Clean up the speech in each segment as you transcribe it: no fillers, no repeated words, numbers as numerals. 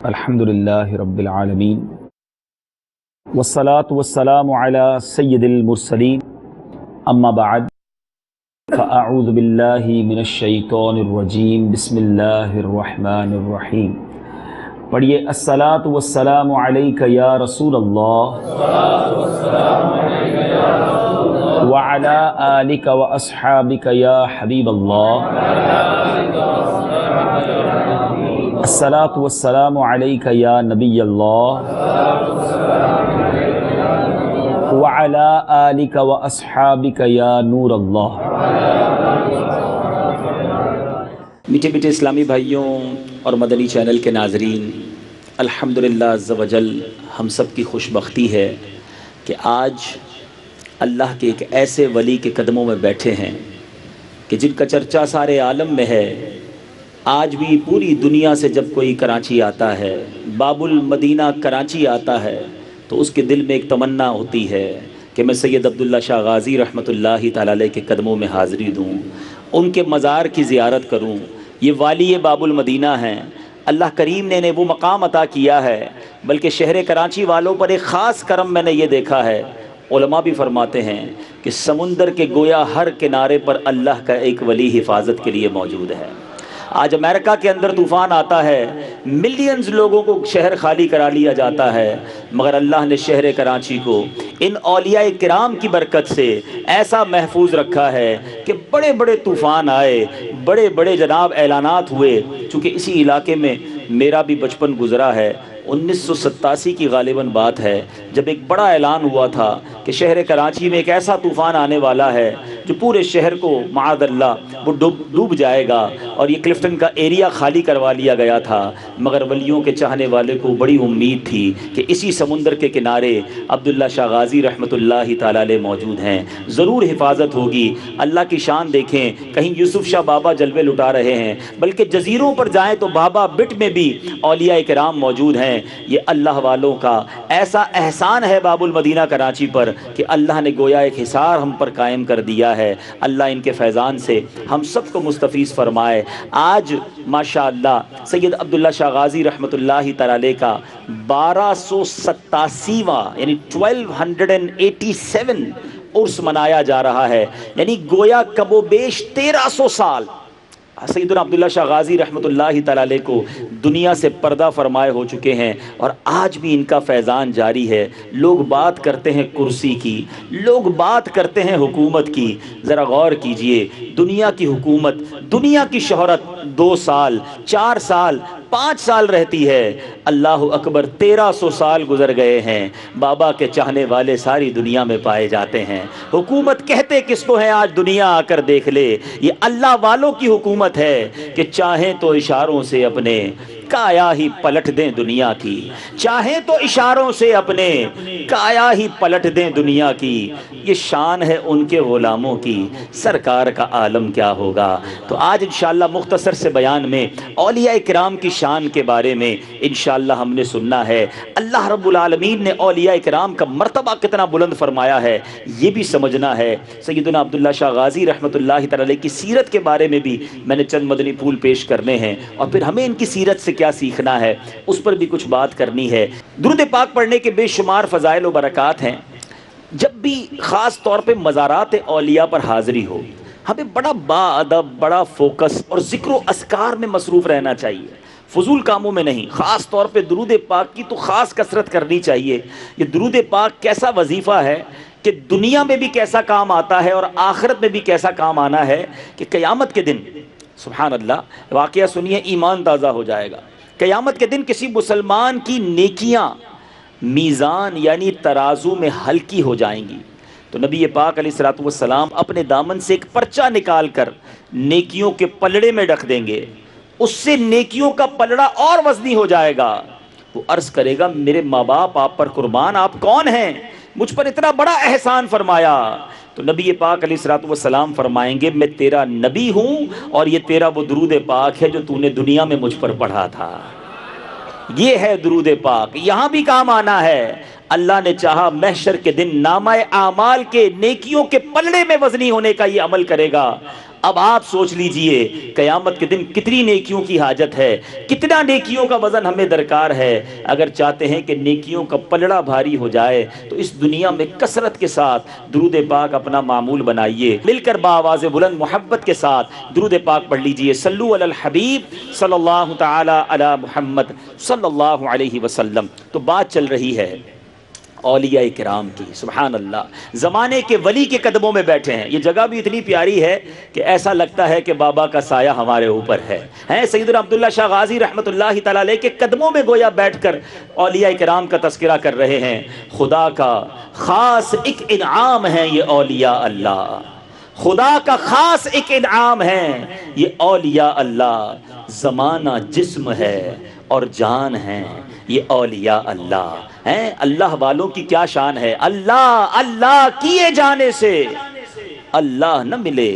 الحمدللہ رب العالمین والصلاة والسلام علی سید المرسلین اما بعد فاعوذ باللہ من الشیطان الرجیم بسم اللہ الرحمن الرحیم۔ پڑھیے الصلاة والسلام علیک یا رسول اللہ وعلی آلک واصحابک یا حبیب اللہ، الصلاة والسلام علیک یا نبی اللہ وعلی آلک واصحابک یا نور اللہ۔ میٹھے میٹھے اسلامی بھائیوں اور مدنی چینل کے ناظرین، الحمدللہ عز و جل ہم سب کی خوش بختی ہے کہ آج اللہ کے ایک ایسے ولی کے قدموں میں بیٹھے ہیں کہ جن کا چرچا سارے عالم میں ہے۔ آج بھی پوری دنیا سے جب کوئی کراچی آتا ہے، باب المدینہ کراچی آتا ہے، تو اس کے دل میں ایک تمنا ہوتی ہے کہ میں سید عبداللہ شاہ غازی رحمۃ اللہ تعالی علیہ کے قدموں میں حاضری دوں، ان کے مزار کی زیارت کروں۔ یہ والی باب المدینہ ہیں، اللہ کریم نے انہیں وہ مقام عطا کیا ہے، بلکہ شہر کراچی والوں پر ایک خاص کرم میں نے یہ دیکھا ہے۔ علماء بھی فرماتے ہیں کہ سمندر کے گویا ہر کنارے پر اللہ کا ایک ولی حفاظت کے لیے موجود ہے۔ آج امریکہ کے اندر طوفان آتا ہے، ملینز لوگوں کو شہر خالی کرا لیا جاتا ہے، مگر اللہ نے شہر کراچی کو ان اولیاء کرام کی برکت سے ایسا محفوظ رکھا ہے کہ بڑے بڑے طوفان آئے، بڑے بڑے جناب اعلانات ہوئے۔ چونکہ اسی علاقے میں میرا بھی بچپن گزرا ہے، 1987 کی غالباً بات ہے، جب ایک بڑا اعلان ہوا تھا کہ شہر کراچی میں ایک ایسا طوفان آنے والا ہے جو پورے شہر کو معاذ اللہ وہ ڈوب جائے گا، اور یہ کلفٹن کا ایریا خالی کروا لیا گیا تھا۔ مگر ولیوں کے چاہنے والے کو بڑی امید تھی کہ اسی سمندر کے کنارے عبداللہ شاہ غازی رحمۃ اللہ تعالی علیہ موجود ہیں، ضرور حفاظت ہوگی۔ اللہ کی شان دیکھیں، کہیں یوسف شاہ بابا جلوے لٹا رہے ہیں، بلکہ جزیروں پر جائیں تو بابا بٹ میں بھی اولیاء کرام موجود ہیں۔ یہ اللہ والوں کا ایسا احسان ہے باب المدینہ کراچی پر کہ اللہ نے گویا ایک حصار ہم پر قائم کر دیا ہے۔ اللہ ان کے فیضان سے ہم سب کو مستفیض فرمائے۔ آج ماشاءاللہ سید عبداللہ شاہ غازی رحمۃ اللہ تعالی علیہ کا 1287واں یعنی 1287 عرس منایا جا رہا ہے، یعنی گویا کم و بیش 1300 سال سیدنا عبداللہ شاہ غازی رحمۃ اللہ تعالی علیہ کو دنیا سے پردہ فرمائے ہو چکے ہیں، اور آج بھی ان کا فیضان جاری ہے۔ لوگ بات کرتے ہیں کرسی کی، لوگ بات کرتے ہیں حکومت کی، ذرا غور کیجئے، دنیا کی حکومت، دنیا کی شہرت 2 سال 4 سال 5 سال رہتی ہے، اللہ اکبر 1300 سال گزر گئے ہیں، بابا کے چاہنے والے ساری دنیا میں پائے جاتے ہیں۔ حکومت کہتے کس کو ہے آج دنیا آ کر دیکھ لے، یہ اللہ والوں کی حکومت ہے کہ چاہیں تو اشاروں سے اپنے کایا ہی پلٹ دیں دنیا کی، چاہیں تو اشاروں سے اپنے کایا ہی پلٹ دیں دنیا کی۔ یہ شان ہے ان کے غلاموں کی، سرکار کا عالم کیا ہوگا۔ تو آج انشاءاللہ مختصر سے بیان میں اولیاء کرام کی شان کے بارے میں انشاءاللہ ہم نے سننا ہے۔ اللہ رب العالمین نے اولیاء کرام کا مرتبہ کتنا بلند فرمایا ہے یہ بھی سمجھنا ہے۔ سیدنا عبداللہ شاہ غازی رحمۃ اللہ تعالی علیہ کی سیرت کے بارے میں بھی میں نے چند مدنی پھول پیش کرنے ہیں، اور پھر ہمیں ان کی سیرت سے کیا سیکھنا ہے اس پر بھی کچھ بات کرنی ہے۔ درود پاک پڑھنے کے بے شمار فضائل و برکات ہیں۔ جب بھی خاص طور پہ مزارات اولیاء پر حاضری ہو، ہمیں بڑا با ادب، بڑا فوکس اور ذکر و اذکار میں مصروف رہنا چاہیے، فضول کاموں میں نہیں۔ خاص طور پہ درود پاک کی تو خاص کثرت کرنی چاہیے۔ یہ درود پاک کیسا وظیفہ ہے کہ دنیا میں بھی کیسا کام آتا ہے اور آخرت میں بھی کیسا کام آنا ہے کہ قیامت کے دن سبحان اللہ واقعہ سنیے، ایمان تازہ ہو جائے گا۔ قیامت کے دن کسی مسلمان کی نیکیاں میزان یعنی ترازو میں ہلکی ہو جائیں گی، تو نبی پاک علیہ الصلوۃ والسلام اپنے دامن سے ایک پرچہ نکال کر نیکیوں کے پلڑے میں رکھ دیں گے، اس سے نیکیوں کا پلڑا اور وزنی ہو جائے گا۔ وہ عرض کرے گا میرے ماں باپ آپ پر قربان، آپ کون ہیں، مجھ پر اتنا بڑا احسان فرمایا۔ تو نبی پاک علیہ الصلوۃ والسلام فرمائیں گے میں تیرا نبی ہوں، اور یہ تیرا وہ درود پاک ہے جو تو نے دنیا میں مجھ پر پڑھا تھا۔ یہ ہے درود پاک، یہاں بھی کام آنا ہے۔ اللہ نے چاہا محشر کے دن نامہ اعمال کے نیکیوں کے پلڑے میں وزنی ہونے کا یہ عمل کرے گا، اب آپ سوچ لیجئے قیامت کے دن کتنی نیکیوں کی حاجت ہے، کتنا نیکیوں کا وزن ہمیں درکار ہے۔ اگر چاہتے ہیں کہ نیکیوں کا پلڑا بھاری ہو جائے تو اس دنیا میں کثرت کے ساتھ درود پاک اپنا معمول بنائیے، مل کر بآواز بلند محبت کے ساتھ درود پاک پڑھ لیجئے۔ صلو علی الحبیب صلی اللہ تعالی علی محمد صلی اللہ علیہ وسلم۔ تو بات چل رہی ہے اولیاء کرام کی، سبحان اللہ، زمانے کے ولی کے قدموں میں بیٹھے ہیں۔ یہ جگہ بھی اتنی پیاری ہے کہ ایسا لگتا ہے کہ بابا کا سایہ ہمارے اوپر ہے۔ سیدنا عبداللہ شاہ غازی رحمۃ اللہ تعالی علیہ کے قدموں میں گویا بیٹھ کر اولیاء کرام کا تذکرہ کر رہے ہیں۔ خدا کا خاص ایک انعام ہے یہ اولیاء اللہ، خدا کا خاص ایک انعام ہے یہ اولیاء اللہ۔ زمانہ جسم ہے اور جان ہے یہ اولیاء اللہ ہیں۔ اللہ والوں کی کیا شان ہے، اللہ اللہ کیے جانے سے اللہ نہ ملے،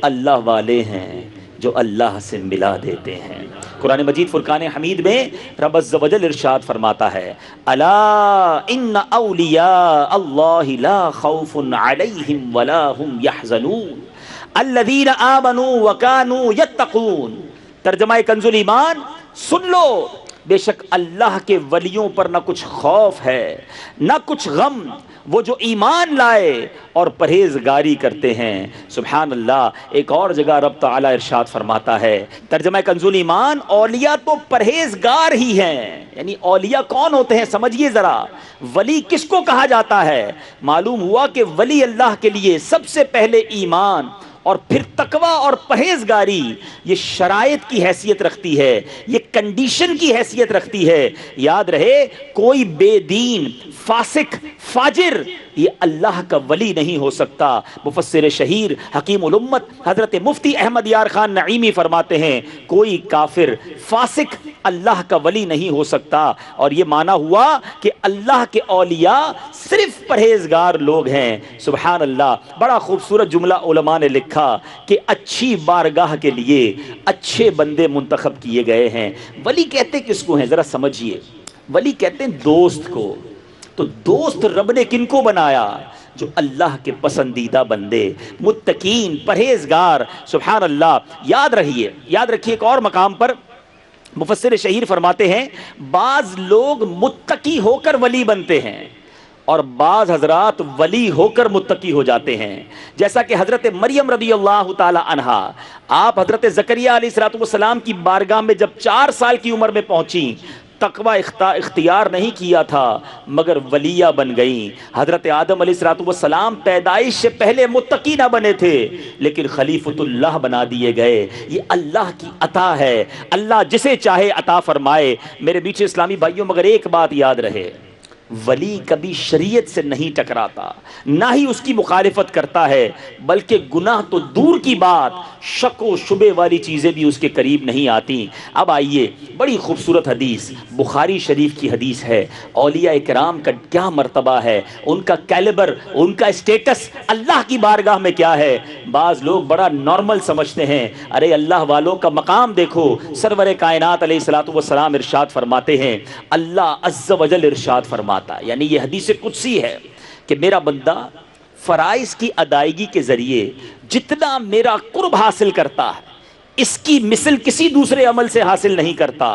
اللہ والے ہیں جو اللہ سے ملا دیتے ہیں۔ قرآن مجید فرقان حمید میں رب عز و جل ارشاد فرماتا ہے، الا ان اولیاء اللہ لا خوف علیہم ولا هم يحزنون الذین آمنوا وکانوا یتقون۔ ترجمہ کنز الایمان، سن لو، بے شک اللہ کے ولیوں پر نہ کچھ خوف ہے نہ کچھ غم، وہ جو ایمان لائے اور پرہیزگاری کرتے ہیں۔ سبحان اللہ۔ ایک اور جگہ رب تعالی ارشاد فرماتا ہے، ترجمہ کنز الایمان، اولیاء تو پرہیزگار ہی ہیں۔ یعنی اولیاء کون ہوتے ہیں سمجھیے ذرا، ولی کس کو کہا جاتا ہے؟ معلوم ہوا کہ ولی اللہ کے لیے سب سے پہلے ایمان اور پھر تقوی اور پرہیزگاری یہ شرائط کی حیثیت رکھتی ہے، یہ کنڈیشن کی حیثیت رکھتی ہے۔ یاد رہے، کوئی بے دین، فاسق، فاجر یہ اللہ کا ولی نہیں ہو سکتا۔ مفسر شہیر حکیم الامت حضرت مفتی احمد یار خان نعیمی فرماتے ہیں، کوئی کافر فاسق اللہ کا ولی نہیں ہو سکتا۔ اور یہ مانا ہوا کہ اللہ کے اولیاء صرف پرہیزگار لوگ ہیں۔ سبحان اللہ۔ بڑا خوبصورت جملہ علماء نے لکھا کہ اچھی بارگاہ کے لیے اچھے بندے منتخب کیے گئے ہیں۔ ولی کہتے کس کو ہیں ذرا سمجھیے، ولی کہتے ہیں دوست کو۔ تو دوست رب نے کن کو بنایا؟ جو اللہ کے پسندیدہ بندے، متقین، پرہیزگار۔ سبحان اللہ۔ یاد رکھیے ایک اور مقام پر مفسر شہیر فرماتے ہیں، بعض لوگ متقی ہو کر ولی بنتے ہیں اور بعض حضرات ولی ہو کر متقی ہو جاتے ہیں۔ جیسا کہ حضرت مریم رضی اللہ تعالی عنہا، آپ حضرت زکریا علیہ السلام کی بارگاہ میں جب 4 سال کی عمر میں پہنچی، تقوی اختیار نہیں کیا تھا مگر ولیہ بن گئیں۔ حضرت آدم علیہ السلام پیدائش سے پہلے متقی نہ بنے تھے لیکن خلیفۃ اللہ بنا دیے گئے۔ یہ اللہ کی عطا ہے، اللہ جسے چاہے عطا فرمائے۔ میرے بیچ اسلامی بھائیوں، مگر ایک بات یاد رہے، ولی کبھی شریعت سے نہیں ٹکراتا، نہ ہی اس کی مخالفت کرتا ہے، بلکہ گناہ تو دور کی بات، شک و شبے والی چیزیں بھی اس کے قریب نہیں آتی۔ اب آئیے، بڑی خوبصورت حدیث بخاری شریف کی حدیث ہے، اولیاء کرام کا کیا مرتبہ ہے، ان کا کیلیبر، ان کا اسٹیٹس اللہ کی بارگاہ میں کیا ہے۔ بعض لوگ بڑا نارمل سمجھتے ہیں، ارے اللہ والوں کا مقام دیکھو۔ سرور کائنات علیہ السلام ارشاد فرماتے ہیں، اللہ عز و جل ارشاد فرماتے، یعنی یہ حدیث قدسی ہے کہ میرا بندہ فرائض کی ادائیگی کے ذریعے جتنا میرا قرب حاصل کرتا ہے اس کی مثل کسی دوسرے عمل سے حاصل نہیں کرتا۔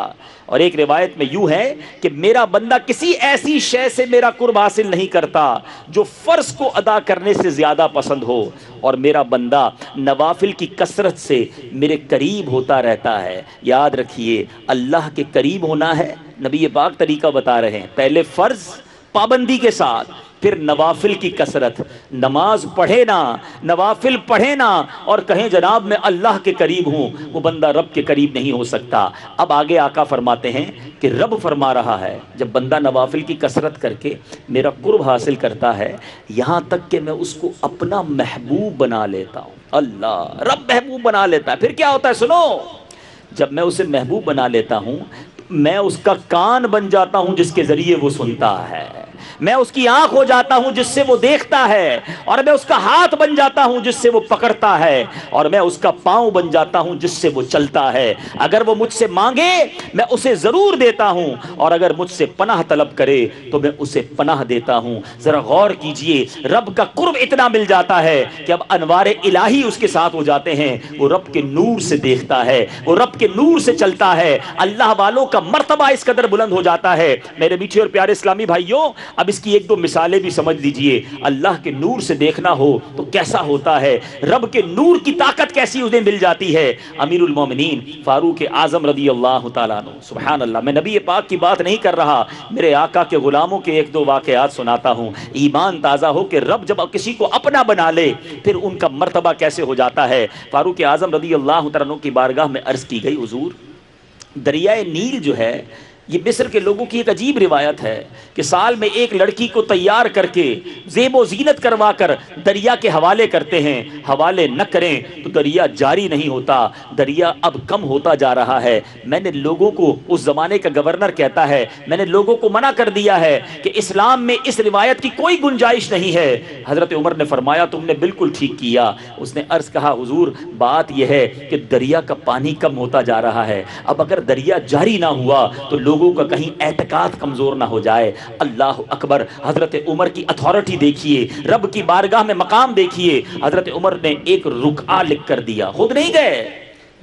اور ایک روایت میں یوں ہے کہ میرا بندہ کسی ایسی شے سے میرا قرب حاصل نہیں کرتا جو فرض کو ادا کرنے سے زیادہ پسند ہو، اور میرا بندہ نوافل کی کثرت سے میرے قریب ہوتا رہتا ہے۔ یاد رکھیے، اللہ کے قریب ہونا ہے، نبی پاک طریقہ بتا رہے ہیں، پہلے فرض پابندی کے ساتھ، پھر نوافل کی کثرت۔ نماز پڑھے نا، نوافل پڑھے نا اور کہیں جناب میں اللہ کے قریب ہوں، وہ بندہ رب کے قریب نہیں ہو سکتا۔ اب آگے آقا فرماتے ہیں کہ رب فرما رہا ہے، جب بندہ نوافل کی کثرت کر کے میرا قرب حاصل کرتا ہے، یہاں تک کہ میں اس کو اپنا محبوب بنا لیتا ہوں۔ اللہ، رب محبوب بنا لیتا ہے۔ پھر کیا ہوتا ہے سنو، جب میں اسے محبوب بنا لیتا ہوں، میں اس کا کان بن جاتا ہوں جس کے ذریعے وہ سنتا ہے، میں اس کی آنکھ ہو جاتا ہوں جس سے وہ دیکھتا ہے، اور میں اس کا ہاتھ بن جاتا ہوں جس سے وہ پکڑتا ہے، اور میں اس کا پاؤں بن جاتا ہوں جس سے وہ چلتا ہے۔ اگر وہ مجھ سے مانگے میں اسے ضرور دیتا ہوں، اور اگر مجھ سے پناہ طلب کرے تو میں اسے پناہ دیتا ہوں۔ ذرا غور کیجئے، رب کا قرب اتنا مل جاتا ہے کہ اب انوار الہی اس کے ساتھ ہو جاتے ہیں، وہ رب کے نور سے دیکھتا ہے، وہ رب کے نور سے چلتا ہے، اللہ والوں کا مرتبہ اس قدر بلند ہو جاتا ہے۔ میرے میٹھے اور پیارے اسلامی بھائیوں، اب اس کی ایک دو مثالیں بھی سمجھ لیجئے۔ اللہ کے نور سے دیکھنا ہو تو کیسا ہوتا ہے، رب کے نور کی طاقت کیسی انہیں مل جاتی ہے۔ امیر المومنین فاروق اعظم رضی اللہ تعالیٰ عنہ، سبحان اللہ، میں نبی پاک کی بات نہیں کر رہا، میرے آقا کے غلاموں کے ایک دو واقعات سناتا ہوں، ایمان تازہ ہو کہ رب جب کسی کو اپنا بنا لے پھر ان کا مرتبہ کیسے ہو جاتا ہے۔ فاروق اعظم رضی اللہ تعالیٰ عنہ کی بارگاہ میں عرض کی گئی، حضور دریائے نیل جو ہے یہ مصر کے لوگوں کی ایک عجیب روایت ہے کہ سال میں ایک لڑکی کو تیار کر کے زیب و زینت کروا کر دریا کے حوالے کرتے ہیں، حوالے نہ کریں تو دریا جاری نہیں ہوتا، دریا اب کم ہوتا جا رہا ہے۔ میں نے لوگوں کو، اس زمانے کا گورنر کہتا ہے، میں نے لوگوں کو منع کر دیا ہے کہ اسلام میں اس روایت کی کوئی گنجائش نہیں ہے۔ حضرت عمر نے فرمایا تم نے بالکل ٹھیک کیا۔ اس نے عرض کہا حضور بات یہ ہے کہ دریا کا پانی کم ہوتا جا رہا ہے، اب اگر دریا جاری نہ ہوا تو لوگوں کا کہیں اعتقاد کمزور نہ ہو جائے۔ اللہ اکبر، حضرت عمر کی اتھارٹی دیکھیے، رب کی بارگاہ میں مقام دیکھیے۔ حضرت عمر نے ایک رکعہ لکھ کر دیا، خود نہیں گئے،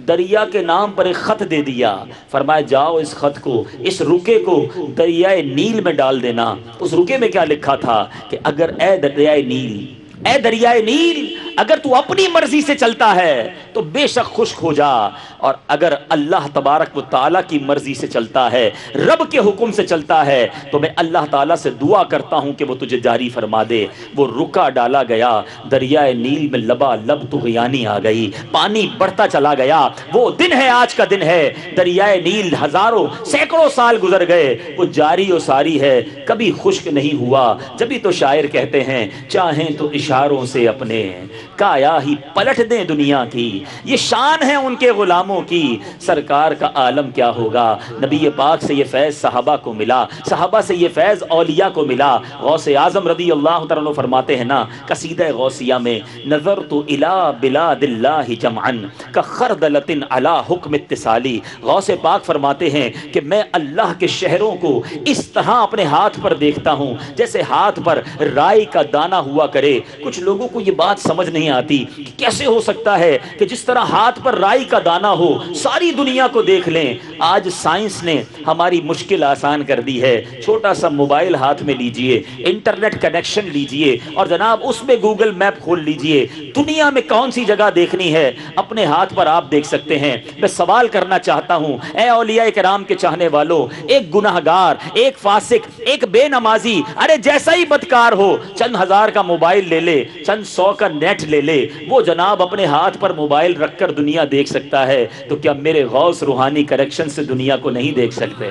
دریا کے نام پر ایک خط دے دیا، فرمایا جاؤ اس خط کو، اس رکے کو دریائے نیل میں ڈال دینا۔ اس رکے میں کیا لکھا تھا کہ اگر اے دریائے نیل، اے دریائے نیل، اگر تو اپنی مرضی سے چلتا ہے تو بے شک خشک ہو جا، اور اگر اللہ تبارک و تعالیٰ کی مرضی سے چلتا ہے، رب کے حکم سے چلتا ہے، تو میں اللہ تعالیٰ سے دعا کرتا ہوں کہ وہ تجھے جاری فرما دے۔ وہ رکا ڈالا گیا، دریائے نیل میں لبا لب طغیانی آ گئی، پانی بڑھتا چلا گیا۔ وہ دن ہے، آج کا دن ہے، دریائے نیل ہزاروں سینکڑوں سال گزر گئے، وہ جاری و ساری ہے، کبھی خشک نہیں ہوا۔ جبھی تو شاعر کہتے ہیں چاہیں تو اشاروں سے اپنے کایا ہی پلٹ دیں دنیا کی، یہ شان ہے ان کے غلاموں کی، سرکار کا عالم کیا ہوگا۔ نبی پاک سے یہ فیض صحابہ کو ملا، صحابہ سے یہ فیض اولیاء کو ملا۔ غوث اعظم رضی اللہ تعالیٰ عنہ فرماتے ہیں نا قصیدہ غوثیہ میں، نظرت الی بلاد اللہ جمعا کخردلۃ علی حکم اتصالی۔ غوث پاک فرماتے ہیں کہ میں اللہ کے شہروں کو اس طرح اپنے ہاتھ پر دیکھتا ہوں جیسے ہاتھ پر رائی کا دانہ ہوا کرے۔ کچھ لوگوں کو یہ بات سمجھ نہیں آتی کہ کیسے ہو سکتا ہے کہ جس طرح ہاتھ پر رائی کا دانہ ہو ساری دنیا کو دیکھ لیں۔ آج سائنس نے ہماری مشکل آسان کر دی ہے، چھوٹا سا موبائل ہاتھ میں لیجئے، انٹرنیٹ کنیکشن لیجئے، اور جناب اس میں گوگل میپ کھول لیجئے، دنیا میں کون سی جگہ دیکھنی ہے اپنے ہاتھ پر آپ دیکھ سکتے ہیں۔ میں سوال کرنا چاہتا ہوں اے اولیاء کرام کے چاہنے والوں، ایک گناہگار، ایک فاسق، ایک بے نمازی، ارے جیسا ہی بدکار ہو، چند ہزار کا موبائل لے لے، چند 100 کا نیٹ لے لے، وہ جناب اپنے ہاتھ پر موبائل رکھ کر دنیا دیکھ سکتا ہے، تو کیا میرے غوث روحانی کریکشن سے دنیا کو نہیں دیکھ سکتے؟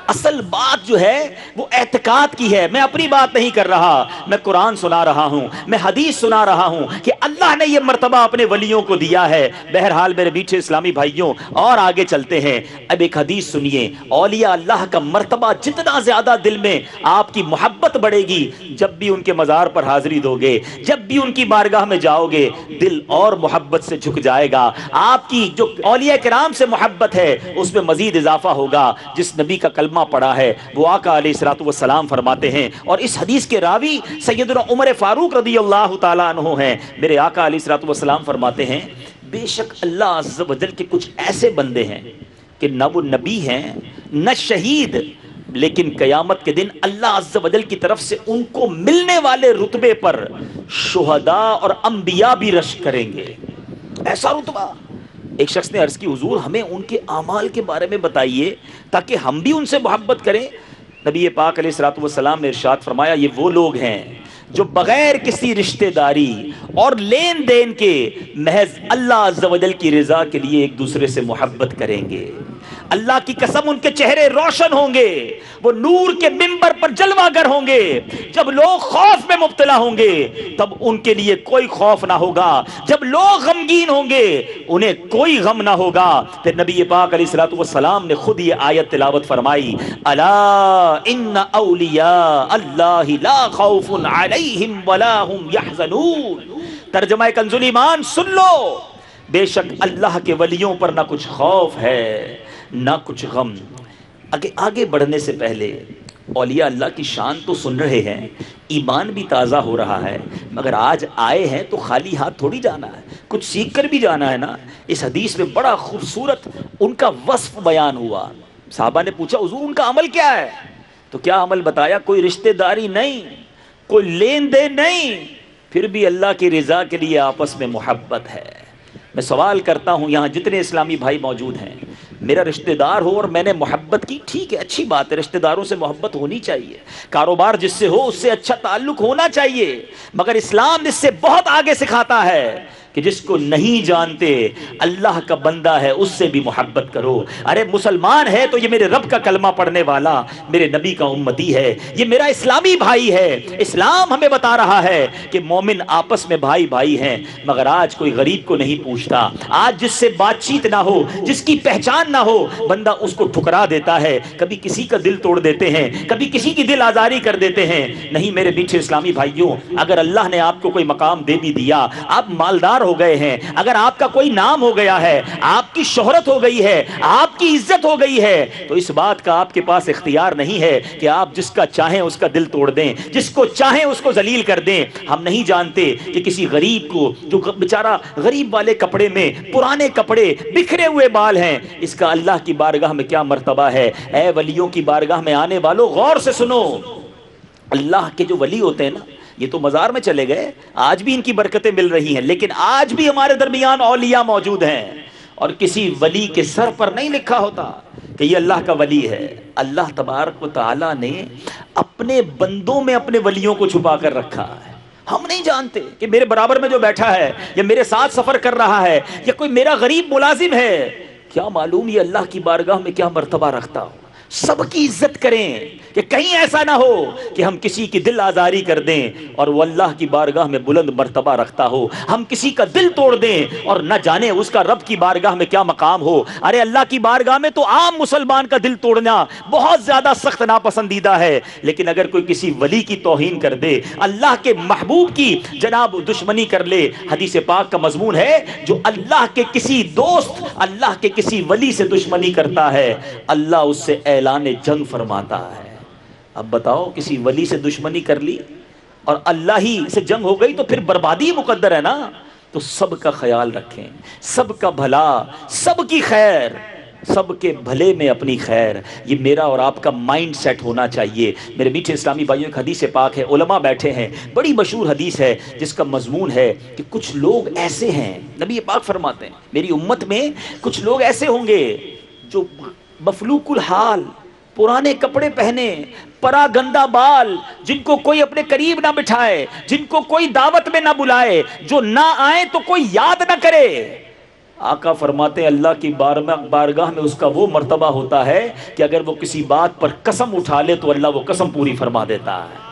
اصل بات جو ہے وہ اعتقاد کی ہے۔ میں اپنی بات نہیں کر رہا، میں قرآن سنا رہا ہوں، میں حدیث سنا رہا ہوں کہ اللہ نے یہ مرتبہ اپنے ولیوں کو دیا ہے۔ بہرحال میرے میٹھے اسلامی بھائیوں، اور آگے چلتے ہیں۔ اب ایک حدیث سنیے، اولیاء اللہ کا مرتبہ جتنا زیادہ دل میں آپ کی محبت بڑھے گی، جب بھی ان کے مزار پر حاضری دو گے، جب بھی ان کی بارگاہ میں جاؤ گے، دل اور محبت سے جھک جائے گا۔ آپ کی جو اولیاء کرام سے محبت ہے اس میں مزید اضافہ ہوگا۔ جس نبی کا کلمہ پڑھا ہے وہ آقا علیہ الصلوۃ والسلام فرماتے ہیں، اور اس حدیث کے راوی سیدنا عمر فاروق رضی اللہ تعالیٰ عنہ ہیں۔ میرے آقا علیہ الصلوۃ والسلام فرماتے ہیں بے شک اللہ عز و جل کے کچھ ایسے بندے ہیں کہ نہ وہ نبی ہیں نہ شہید، لیکن قیامت کے دن اللہ عز و جل کی طرف سے ان کو ملنے والے رتبے پر شہداء اور انبیاء بھی رشک کریں گے۔ ایسا رتبہ۔ ایک شخص نے عرض کی حضور ہمیں ان کے اعمال کے بارے میں بتائیے تاکہ ہم بھی ان سے محبت کریں۔ نبی پاک علیہ الصلوۃ والسلام نے ارشاد فرمایا یہ وہ لوگ ہیں جو بغیر کسی رشتہ داری اور لین دین کے محض اللہ عز و جل کی رضا کے لیے ایک دوسرے سے محبت کریں گے۔ اللہ کی قسم ان کے چہرے روشن ہوں گے، وہ نور کے منبر پر جلوہ گر ہوں گے۔ جب لوگ خوف میں مبتلا ہوں گے تب ان کے لیے کوئی خوف نہ ہوگا، جب لوگ غمگین ہوں گے انہیں کوئی غم نہ ہوگا۔ پھر نبی پاک علیہ الصلوۃ والسلام نے خود یہ آیت تلاوت فرمائی، الا ان اولیاء اللہ لا خوف علیہم ولا هم يحزنون۔ ترجمہ کنز ایمان سن لو، بے شک اللہ کے ولیوں پر نہ کچھ خوف ہے نہ کچھ غم۔ آگے بڑھنے سے پہلے اولیاء اللہ کی شان تو سن رہے ہیں، ایمان بھی تازہ ہو رہا ہے، مگر آج آئے ہیں تو خالی ہاتھ تھوڑی جانا ہے، کچھ سیکھ کر بھی جانا ہے نا۔ اس حدیث میں بڑا خوبصورت ان کا وصف بیان ہوا۔ صحابہ نے پوچھا حضور ان کا عمل کیا ہے؟ تو کیا عمل بتایا؟ کوئی رشتہ داری نہیں، کوئی لین دین نہیں، پھر بھی اللہ کی رضا کے لیے آپس میں محبت ہے۔ میں سوال کرتا ہوں یہاں جتنے اسلامی بھائی موجود ہیں، میرا رشتہ دار ہو اور میں نے محبت کی، ٹھیک ہے، اچھی بات ہے، رشتہ داروں سے محبت ہونی چاہیے، کاروبار جس سے ہو اس سے اچھا تعلق ہونا چاہیے، مگر اسلام اس سے بہت آگے سکھاتا ہے کہ جس کو نہیں جانتے اللہ کا بندہ ہے اس سے بھی محبت کرو۔ ارے مسلمان ہے تو یہ میرے رب کا کلمہ پڑھنے والا میرے نبی کا امتی ہے، یہ میرا اسلامی بھائی ہے۔ اسلام ہمیں بتا رہا ہے کہ مومن آپس میں بھائی بھائی ہیں، مگر آج کوئی غریب کو نہیں پوچھتا، آج جس سے بات چیت نہ ہو، جس کی پہچان نہ ہو، بندہ اس کو ٹھکرا دیتا ہے، کبھی کسی کا دل توڑ دیتے ہیں، کبھی کسی کی دل آزاری کر دیتے ہیں۔ نہیں میرے میٹھے اسلامی بھائیوں، اگر اللہ نے آپ کو کوئی مقام دے بھی دیا، آپ مالدار ہو گئے ہیں، اگر آپ کا کوئی نام ہو گیا ہے، آپ کی شہرت ہو گئی ہے، آپ کی عزت ہو گئی ہے، تو اس بات کا آپ کے پاس اختیار نہیں ہے کہ آپ جس کا چاہیں اس کا دل توڑ دیں، جس کو چاہیں اس کو ذلیل کر دیں۔ ہم نہیں جانتے کہ کسی غریب کو جو بیچارہ غریب والے کپڑے میں، پرانے کپڑے، بکھرے ہوئے بال ہیں، اس کا اللہ کی بارگاہ میں کیا مرتبہ ہے۔ اے ولیوں کی بارگاہ میں آنے والوں، غور سے سنو، اللہ کے جو ولی ہوتے ہیں نا، یہ تو مزار میں چلے گئے، آج بھی ان کی برکتیں مل رہی ہیں، لیکن آج بھی ہمارے درمیان اولیاء موجود ہیں، اور کسی ولی کے سر پر نہیں لکھا ہوتا کہ یہ اللہ کا ولی ہے۔ اللہ تبارک و تعالی نے اپنے بندوں میں اپنے ولیوں کو چھپا کر رکھا ہے۔ ہم نہیں جانتے کہ میرے برابر میں جو بیٹھا ہے یا میرے ساتھ سفر کر رہا ہے یا کوئی میرا غریب ملازم ہے، کیا معلوم یہ اللہ کی بارگاہ میں کیا مرتبہ رکھتا ہو۔ سب کی عزت کریں کہ کہیں ایسا نہ ہو کہ ہم کسی کی دل آزاری کر دیں اور وہ اللہ کی بارگاہ میں بلند مرتبہ رکھتا ہو، ہم کسی کا دل توڑ دیں اور نہ جانے اس کا رب کی بارگاہ میں کیا مقام ہو۔ ارے اللہ کی بارگاہ میں تو عام مسلمان کا دل توڑنا بہت زیادہ سخت ناپسندیدہ ہے، لیکن اگر کوئی کسی ولی کی توہین کر دے، اللہ کے محبوب کی جناب دشمنی کر لے، حدیث پاک کا مضمون ہے جو اللہ کے کسی دوست، اللہ کے کسی ولی سے دشمنی کرتا ہے، اللہ اس سے اعلان جنگ فرماتا ہے۔ اب بتاؤ، کسی ولی سے دشمنی کر لی اور اللہ ہی سے جنگ ہو گئی تو پھر بربادی مقدر ہے نا۔ تو سب کا خیال رکھیں، سب کا بھلا، سب کی خیر، سب کے بھلے میں اپنی خیر، یہ میرا اور آپ کا مائنڈ سیٹ ہونا چاہیے۔ میرے میٹھے اسلامی بھائیوں، ایک حدیث پاک ہے، علماء بیٹھے ہیں، بڑی مشہور حدیث ہے جس کا مضمون ہے کہ کچھ لوگ ایسے ہیں، نبی پاک فرماتے ہیں میری امت میں کچھ لوگ ایسے ہوں گے جو مفلوق الحال، پرانے کپڑے پہنے، پرا گندا بال، جن کو کوئی اپنے قریب نہ بٹھائے، جن کو کوئی دعوت میں نہ بلائے، جو نہ آئے تو کوئی یاد نہ کرے۔ آقا فرماتے ہیں اللہ کی بارگاہ میں اس کا وہ مرتبہ ہوتا ہے کہ اگر وہ کسی بات پر قسم اٹھا لے تو اللہ وہ قسم پوری فرما دیتا ہے۔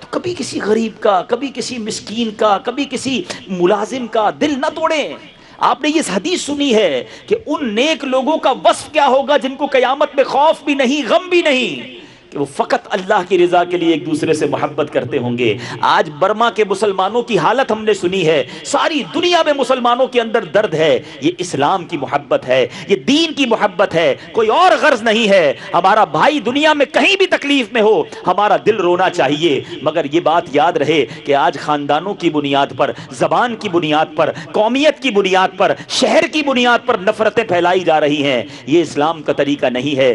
تو کبھی کسی غریب کا، کبھی کسی مسکین کا، کبھی کسی ملازم کا دل نہ توڑیں۔ آپ نے یہ حدیث سنی ہے کہ ان نیک لوگوں کا وصف کیا ہوگا جن کو قیامت میں خوف بھی نہیں، غم بھی نہیں، کہ وہ فقط اللہ کی رضا کے لیے ایک دوسرے سے محبت کرتے ہوں گے۔ آج برما کے مسلمانوں کی حالت ہم نے سنی ہے، ساری دنیا میں مسلمانوں کے اندر درد ہے۔ یہ اسلام کی محبت ہے، یہ دین کی محبت ہے، کوئی اور غرض نہیں ہے۔ ہمارا بھائی دنیا میں کہیں بھی تکلیف میں ہو، ہمارا دل رونا چاہیے، مگر یہ بات یاد رہے کہ آج خاندانوں کی بنیاد پر، زبان کی بنیاد پر، قومیت کی بنیاد پر، شہر کی بنیاد پر نفرتیں پھیلائی جا رہی ہیں۔ یہ اسلام کا طریقہ نہیں ہے۔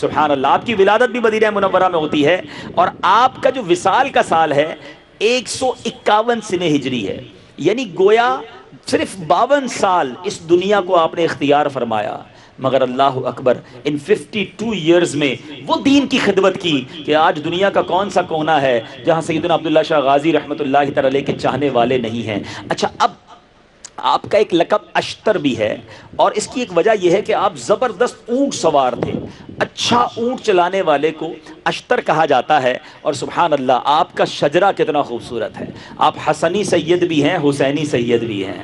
سبحان اللہ. آپ کی ولادت بھی مدینہ منورہ میں ہوتی ہے اور آپ کا جو وصال کا سال ہے 151 سنہ ہجری ہے، یعنی گویا صرف 52 سال اس دنیا کو آپ نے اختیار فرمایا، مگر اللہ اکبر ان 52 ایئرز میں وہ دین کی خدمت کی کہ آج دنیا کا کون سا کونا ہے جہاں سیدنا عبداللہ شاہ غازی رحمۃ اللہ تعالی علیہ کے چاہنے والے نہیں ہیں. اچھا، اب آپ کا ایک لقب اشتر بھی ہے، اور اس کی ایک وجہ یہ ہے کہ آپ زبردست اونٹ سوار تھے. اچھا اونٹ چلانے والے کو اشتر کہا جاتا ہے. اور سبحان اللہ آپ کا شجرہ کتنا خوبصورت ہے. آپ حسنی سید بھی ہیں، حسینی سید بھی ہیں،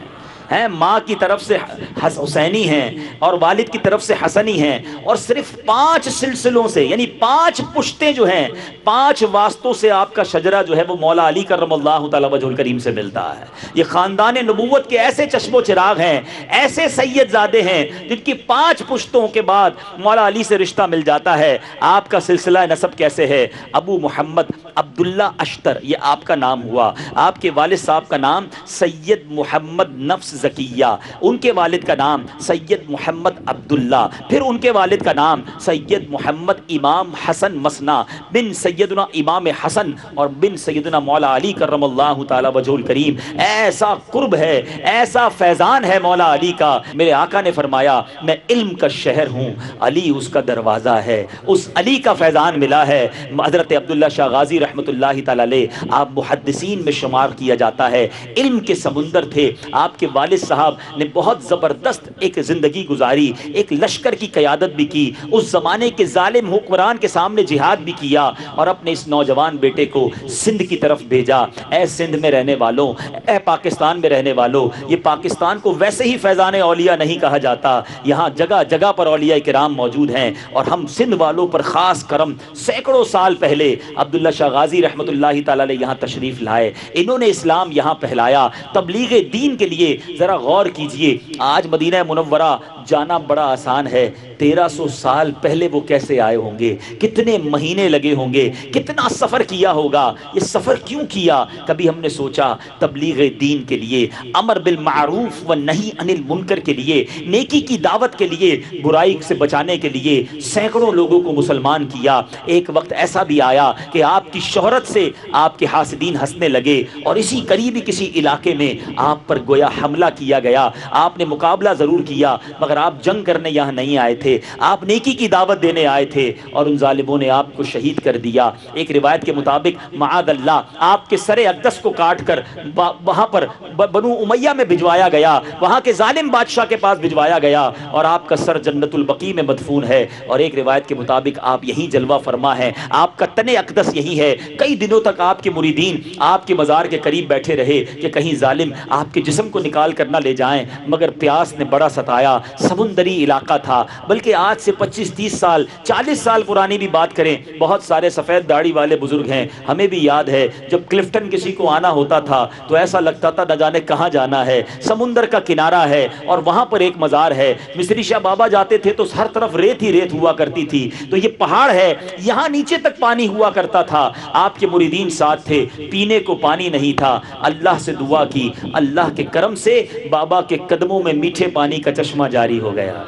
ماں کی طرف سے حسینی ہیں اور والد کی طرف سے حسنی ہیں، اور صرف 5 سلسلوں سے، یعنی 5 پشتیں جو ہیں، 5 واسطوں سے آپ کا شجرہ جو ہے وہ مولا علی کرم اللہ تعالی وجہ الکریم سے ملتا ہے. یہ خاندان نبوت کے ایسے چشم و چراغ ہیں، ایسے سید زادے ہیں جن کی 5 پشتوں کے بعد مولا علی سے رشتہ مل جاتا ہے. آپ کا سلسلہ نسب کیسے ہے؟ ابو محمد عبداللہ اشتر یہ آپ کا نام ہوا. آپ کے والد صاحب کا نام سید محمد نفس زکیہ، ان کے والد کا نام سید محمد عبداللہ، پھر ان کے والد کا نام سید محمد امام حسن مسنا بن سیدنا امام حسن اور بن سیدنا مولا علی کرم اللہ تعالی وجہ الکریم. ایسا قرب ہے، ایسا فیضان ہے مولا علی کا. میرے آقا نے فرمایا میں علم کا شہر ہوں، علی اس کا دروازہ ہے. اس علی کا فیضان ملا ہے. حضرت عبداللہ شاہ غازی رحمۃ اللہ تعالی علیہ آپ محدثین میں شمار کیا جاتا ہے. علم کے سمندر تھے. آپ کے والد صاحب نے بہت زبردست ایک زندگی گزاری، ایک لشکر کی قیادت بھی کی، اس زمانے کے ظالم حکمران کے سامنے جہاد بھی کیا، اور اپنے اس نوجوان بیٹے کو سندھ کی طرف بھیجا. اے سندھ میں رہنے والوں، اے پاکستان میں رہنے والوں، یہ پاکستان کو ویسے ہی فیضان اولیاء نہیں کہا جاتا، یہاں جگہ جگہ پر اولیاء کرام موجود ہیں، اور ہم سندھ والوں پر خاص کرم سینکڑوں سال پہلے عبداللہ شاہ غازی رحمۃ اللہ تعالی علیہ یہاں تشریف لائے. انہوں نے اسلام یہاں پھیلایا. تبلیغ دین کے لیے ذرا غور کیجئے، آج مدینہ منورہ جانا بڑا آسان ہے، 1300 سال پہلے وہ کیسے آئے ہوں گے، کتنے مہینے لگے ہوں گے، کتنا سفر کیا ہوگا. یہ سفر کیوں کیا؟ کبھی ہم نے سوچا تبلیغ دین کے لیے، امر بالمعروف و نہی عن المنکر کے لیے، نیکی کی دعوت کے لیے، برائی سے بچانے کے لیے سینکڑوں لوگوں کو مسلمان کیا. ایک وقت ایسا بھی آیا کہ آپ کی شہرت سے آپ کے حاسدین ہنسنے لگے، اور اسی قریبی کسی علاقے میں آپ پر گویا حملہ کیا گیا. آپ نے مقابلہ ضرور کیا، مگر آپ جنگ کرنے یہاں نہیں آئے تھے، آپ نیکی کی دعوت دینے آئے تھے، اور ان ظالموں نے آپ کو شہید کر دیا. ایک روایت کے مطابق معاذ اللہ آپ کے سر اقدس کو کاٹ کر وہاں پر بنو امیہ میں بھجوایا گیا، وہاں کے ظالم بادشاہ کے پاس بھجوایا گیا، اور آپ کا سر جنت البقیع میں مدفون ہے. اور ایک روایت کے مطابق آپ یہیں جلوہ فرما ہیں، آپ کا تن اقدس یہی ہے. کئی دنوں تک آپ کے مریدین آپ کے مزار کے قریب بیٹھے رہے کہ کہیں ظالم آپ کے جسم کو نکال کر نہ لے جائیں، مگر پیاس نے بڑا ستایا. سمندری علاقہ تھا، بلکہ آج سے 25-30 سال 40 سال پرانی بھی بات کریں، بہت سارے سفید داڑھی والے بزرگ ہیں، ہمیں بھی یاد ہے جب کلفٹن کسی کو آنا ہوتا تھا تو ایسا لگتا تھا نہ جانے کہاں جانا ہے. سمندر کا کنارہ ہے اور وہاں پر ایک مزار ہے. مصری شاہ بابا جاتے تھے تو ہر طرف ریت ہی ریت ہوا کرتی تھی، تو یہ پہاڑ ہے، یہاں نیچے تک پانی ہوا کرتا تھا. آپ کے مریدین ساتھ تھے، پینے کو پانی نہیں تھا. اللہ سے دعا کی، اللہ کے کرم سے بابا کے قدموں میں میٹھے پانی کا چشمہ جاری ہو گیا.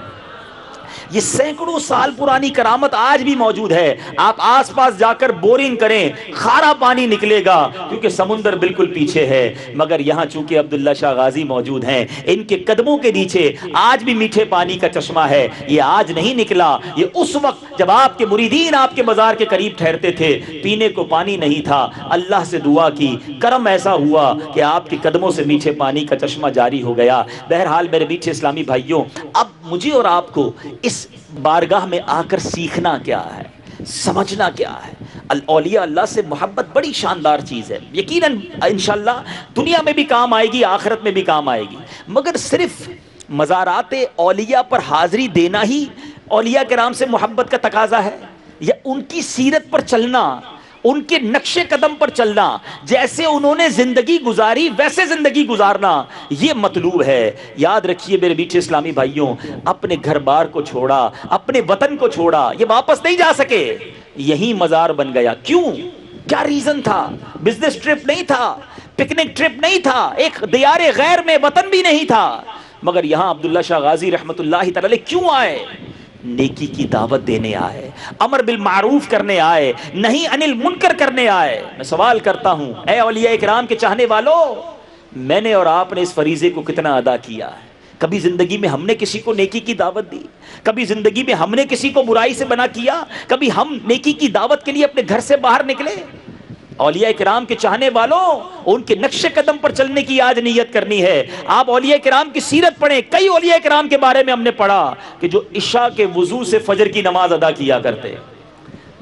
یہ سینکڑوں سال پرانی کرامت آج بھی موجود ہے. آپ آس پاس جا کر بورنگ کریں، کھارا پانی نکلے گا کیونکہ سمندر بالکل پیچھے ہے. مگر یہاں چونکہ عبداللہ شاہ غازی موجود ہیں، ان کے قدموں کے نیچے آج بھی میٹھے پانی کا چشمہ ہے. یہ آج نہیں نکلا، یہ اس وقت جب آپ کے مریدین آپ کے مزار کے قریب ٹھہرتے تھے، پینے کو پانی نہیں تھا. اللہ سے دعا کی، کرم ایسا ہوا کہ آپ کے قدموں سے میٹھے پانی کا چشمہ جاری ہو گیا. بہرحال میرے میٹھے اسلامی بھائیوں، اب مجھے اور آپ کو اس بارگاہ میں آ کر سیکھنا کیا ہے، سمجھنا کیا ہے. اولیاء اللہ سے محبت بڑی شاندار چیز ہے، یقیناً انشاءاللہ دنیا میں بھی کام آئے گی، آخرت میں بھی کام آئے گی. مگر صرف مزارات اولیاء پر حاضری دینا ہی اولیاء کرام سے محبت کا تقاضا ہے، یا ان کی سیرت پر چلنا، ان کے نقش قدم پر چلنا، جیسے انہوں نے زندگی گزاری ویسے زندگی گزارنا، یہ مطلوب ہے. یاد رکھیے میرے میٹھے اسلامی بھائیوں، اپنے گھر بار کو چھوڑا، اپنے وطن کو چھوڑا، یہ واپس نہیں جا سکے، یہی مزار بن گیا. کیوں؟ کیا ریزن تھا؟ بزنس ٹرپ نہیں تھا، پکنک ٹرپ نہیں تھا، ایک دیار غیر میں وطن بھی نہیں تھا، مگر یہاں عبداللہ شاہ غازی رحمۃ اللہ تعالی کیوں آئے؟ نیکی کی دعوت دینے آئے، امر بالمعروف کرنے آئے، نہیں انل منکر کرنے آئے۔ میں سوال کرتا ہوں اے اولیاء کرام کے چاہنے والوں، میں نے اور آپ نے اس فریضے کو کتنا ادا کیا ہے؟ کبھی زندگی میں ہم نے کسی کو نیکی کی دعوت دی؟ کبھی زندگی میں ہم نے کسی کو برائی سے منع کیا؟ کبھی ہم نیکی کی دعوت کے لیے اپنے گھر سے باہر نکلے؟ اولیاء کرام کے چاہنے والوں، ان کے نقش قدم پر چلنے کی آج نیت کرنی ہے۔ آپ اولیاء کرام کی سیرت پڑھیں، کئی اولیاء کرام کے بارے میں ہم نے پڑھا کہ جو عشاء کے وضو سے فجر کی نماز ادا کیا کرتے،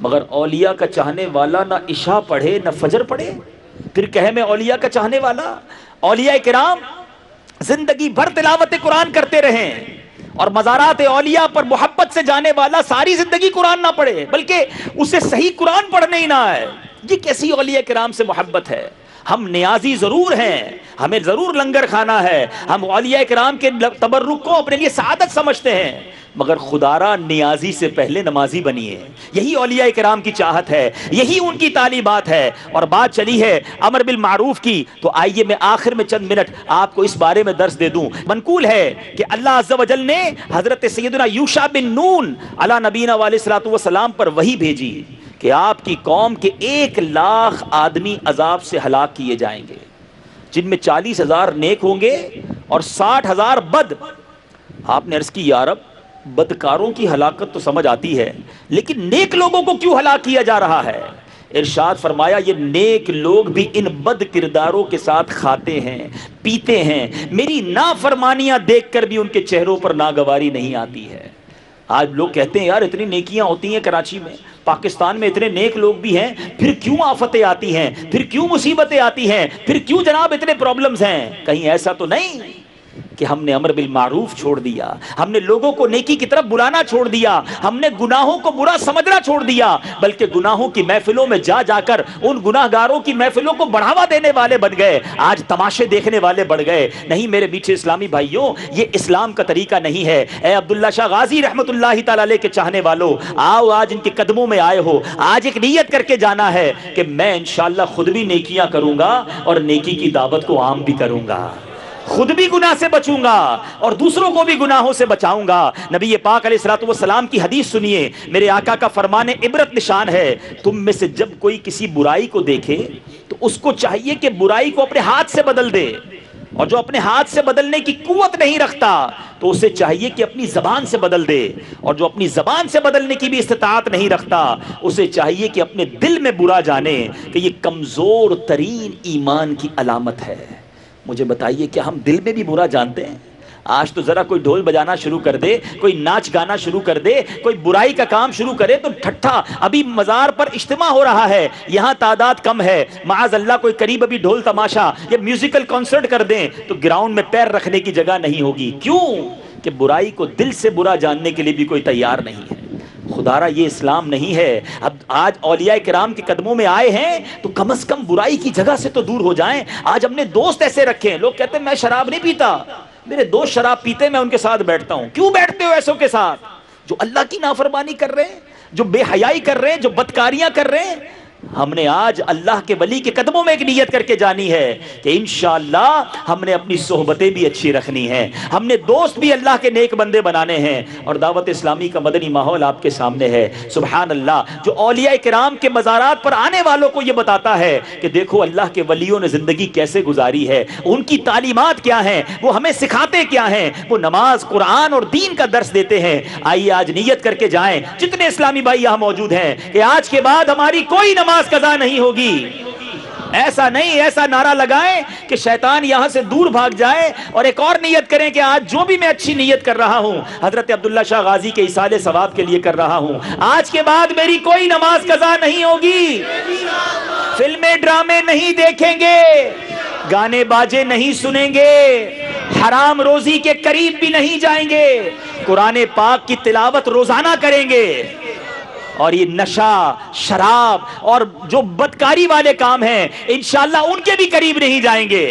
مگر اولیاء کا چاہنے والا نہ عشاء پڑھے نہ فجر پڑھے، پھر کہے میں اولیاء کا چاہنے والا۔ اولیاء کرام زندگی بھر تلاوت قرآن کرتے رہیں اور مزارات اولیاء پر محبت سے جانے والا ساری زندگی قرآن نہ پڑھے بلکہ اسے صحیح قرآن پڑھنے ہی نہ آئے، یہ کیسی اولیاء کرام سے محبت ہے؟ ہم نیازی ضرور ہیں، ہمیں ضرور لنگر کھانا ہے، ہم اولیاء کرام کے تبرک کو اپنے لیے سعادت سمجھتے ہیں، مگر خدارا نیازی سے پہلے نمازی بنیے۔ یہی اولیاء کرام کی چاہت ہے، یہی ان کی تعلیمات ہے۔ اور بات چلی ہے امر بالمعروف کی، تو آئیے میں آخر میں چند منٹ آپ کو اس بارے میں درس دے دوں۔ منقول ہے کہ اللہ عز و جل نے حضرت سیدنا یوشع بن نون علی نبینا علیہ الصلوۃ والسلام پر وحی بھیجی کہ آپ کی قوم کے 1,00,000 آدمی عذاب سے ہلاک کیے جائیں گے، جن میں 40,000 نیک ہوں گے اور 60,000 بد۔ آپ نے عرض کی یا رب، بدکاروں کی ہلاکت تو سمجھ آتی ہے، لیکن نیک لوگوں کو کیوں ہلاک کیا جا رہا ہے؟ ارشاد فرمایا یہ نیک لوگ بھی ان بد کرداروں کے ساتھ کھاتے ہیں، پیتے ہیں، میری نافرمانیاں دیکھ کر بھی ان کے چہروں پر ناگواری نہیں آتی ہے۔ آج لوگ کہتے ہیں یار اتنی نیکیاں ہوتی ہیں کراچی میں، پاکستان میں اتنے نیک لوگ بھی ہیں، پھر کیوں آفتیں آتی ہیں، پھر کیوں مصیبتیں آتی ہیں، پھر کیوں جناب اتنے پرابلمز ہیں؟ کہیں ایسا تو نہیں کہ ہم نے امر بالمعروف چھوڑ دیا، ہم نے لوگوں کو نیکی کی طرف بلانا چھوڑ دیا، ہم نے گناہوں کو برا سمجھنا چھوڑ دیا، بلکہ گناہوں کی محفلوں میں جا جا کر ان گناہ گاروں کی محفلوں کو بڑھاوا دینے والے بن گئے، آج تماشے دیکھنے والے بڑھ گئے۔ نہیں میرے میٹھے اسلامی بھائیوں، یہ اسلام کا طریقہ نہیں ہے۔ اے عبداللہ شاہ غازی رحمت اللہ تعالی علیہ کے چاہنے والوں، آؤ آج ان کے قدموں میں آئے ہو، آج ایک نیت کر کے جانا ہے کہ میں انشاءاللہ خود بھی نیکیاں کروں گا اور نیکی کی دعوت کو عام بھی کروں گا، خود بھی گناہ سے بچوں گا اور دوسروں کو بھی گناہوں سے بچاؤں گا۔ نبی پاک علیہ الصلوۃ والسلام کی حدیث سنیے، میرے آقا کا فرمان عبرت نشان ہے، تم میں سے جب کوئی کسی برائی کو دیکھے تو اس کو چاہیے کہ برائی کو اپنے ہاتھ سے بدل دے، اور جو اپنے ہاتھ سے بدلنے کی قوت نہیں رکھتا تو اسے چاہیے کہ اپنی زبان سے بدل دے، اور جو اپنی زبان سے بدلنے کی بھی استطاعت نہیں رکھتا اسے چاہیے کہ اپنے دل میں برا جانے کہ یہ کمزور ترین ایمان کی علامت ہے۔ مجھے بتائیے کیا ہم دل میں بھی برا جانتے ہیں؟ آج تو ذرا کوئی ڈھول بجانا شروع کر دے، کوئی ناچ گانا شروع کر دے، کوئی برائی کا کام شروع کرے تو ٹھٹھا۔ ابھی مزار پر اجتماع ہو رہا ہے، یہاں تعداد کم ہے، معاذ اللہ کوئی قریب ابھی ڈھول تماشا یا میوزیکل کنسرٹ کر دیں تو گراؤنڈ میں پیر رکھنے کی جگہ نہیں ہوگی۔ کیوں؟ کہ برائی کو دل سے برا جاننے کے لیے بھی کوئی تیار نہیں ہے۔ خدارا یہ اسلام نہیں ہے۔ اب آج اولیاء کرام کے قدموں میں آئے ہیں تو کم از کم برائی کی جگہ سے تو دور ہو جائیں۔ آج ہم نے دوست ایسے رکھے ہیں، لوگ کہتے ہیں میں شراب نہیں پیتا، میرے دوست شراب پیتے میں ان کے ساتھ بیٹھتا ہوں۔ کیوں بیٹھتے ہو ایسوں کے ساتھ جو اللہ کی نافرمانی کر رہے ہیں، جو بے حیائی کر رہے ہیں، جو بدکاریاں کر رہے ہیں؟ ہم نے آج اللہ کے ولی کے قدموں میں ایک نیت کر کے جانی ہے کہ انشاءاللہ ہم نے اپنی صحبتیں بھی اچھی رکھنی ہیں، ہم نے دوست بھی اللہ کے نیک بندے بنانے ہیں، اور دعوت اسلامی کا مدنی ماحول آپ کے سامنے ہے۔ سبحان اللہ، جو اولیاء کرام کے مزارات پر آنے والوں کو یہ بتاتا ہے کہ دیکھو اللہ کے ولیوں نے زندگی کیسے گزاری ہے، ان کی تعلیمات کیا ہیں، وہ ہمیں سکھاتے کیا ہیں، وہ نماز، قرآن اور دین کا درس دیتے ہیں۔ آئیے آج نیت کر کے جائیں، جتنے اسلامی بھائی یہاں موجود ہیں، کہ آج کے بعد ہماری کوئی نماز قضا نہیں ہوگی۔ ایسا نہیں، ایسا نعرہ لگائیں کہ شیطان یہاں سے دور بھاگ جائے، اور ایک اور نیت کریں کہ آج جو بھی میں اچھی نیت کر رہا ہوں حضرت عبداللہ شاہ غازی کے ایصال ثواب کے لیے کر رہا ہوں، آج کے بعد میری کوئی نماز قضا نہیں ہوگی، فلمیں ڈرامے نہیں دیکھیں گے، گانے باجے نہیں سنیں گے، حرام روزی کے قریب بھی نہیں جائیں گے، قرآن پاک کی تلاوت روزانہ کریں گے، اور یہ نشہ، شراب اور جو بدکاری والے کام ہیں انشاءاللہ ان کے بھی قریب نہیں جائیں گے،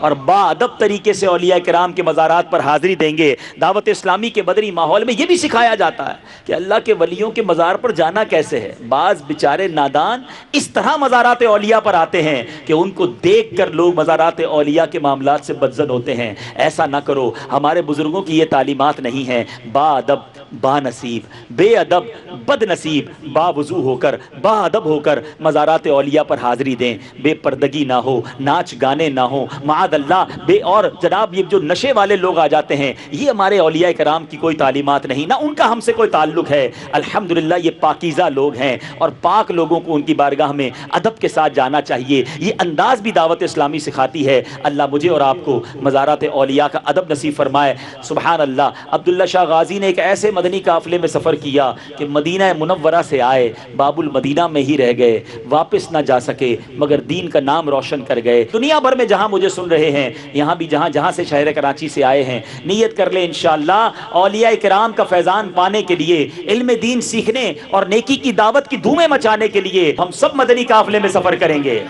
اور با ادب طریقے سے اولیاء کرام کے مزارات پر حاضری دیں گے۔ دعوت اسلامی کے بدری ماحول میں یہ بھی سکھایا جاتا ہے کہ اللہ کے ولیوں کے مزار پر جانا کیسے ہے۔ بعض بیچارے نادان اس طرح مزارات اولیاء پر آتے ہیں کہ ان کو دیکھ کر لوگ مزارات اولیاء کے معاملات سے بدزن ہوتے ہیں۔ ایسا نہ کرو، ہمارے بزرگوں کی یہ تعلیمات نہیں ہیں۔ با ادب با نصیب، بے ادب بد نصیب باوضو ہو کر با ادب ہو کر مزارات اولیاء پر حاضری دیں، بے پردگی نہ ہو، ناچ گانے نہ ہو، معاذ اللہ بے، اور جناب یہ جو نشے والے لوگ آ جاتے ہیں، یہ ہمارے اولیاء کرام کی کوئی تعلیمات نہیں، نہ ان کا ہم سے کوئی تعلق ہے۔ الحمدللہ یہ پاکیزہ لوگ ہیں، اور پاک لوگوں کو ان کی بارگاہ میں ادب کے ساتھ جانا چاہیے، یہ انداز بھی دعوت اسلامی سکھاتی ہے۔ اللہ مجھے اور آپ کو مزارات اولیاء کا ادب نصیب فرمائے۔ سبحان اللہ، عبداللہ شاہ غازی نے ایک ایسے مدنی قافلے میں سفر کیا کہ مدینہ منورہ سے آئے، باب المدینہ میں ہی رہ گئے، واپس نہ جا سکے، مگر دین کا نام روشن کر گئے۔ دنیا بھر میں جہاں مجھے سن رہے ہیں، یہاں بھی جہاں سے شہر کراچی سے آئے ہیں، نیت کر لیں انشاءاللہ اولیاء کرام کا فیضان پانے کے لیے، علم دین سیکھنے اور نیکی کی دعوت کی دھومیں مچانے کے لیے ہم سب مدنی قافلے میں سفر کریں گے۔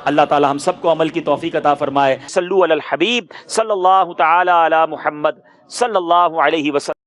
اللہ تعالی ہم سب کو عمل کی توفیق عطا فرمائے۔ صلو علی الحبیب صلی اللہ تعالی علی محمد صلی اللہ علیہ وسلم۔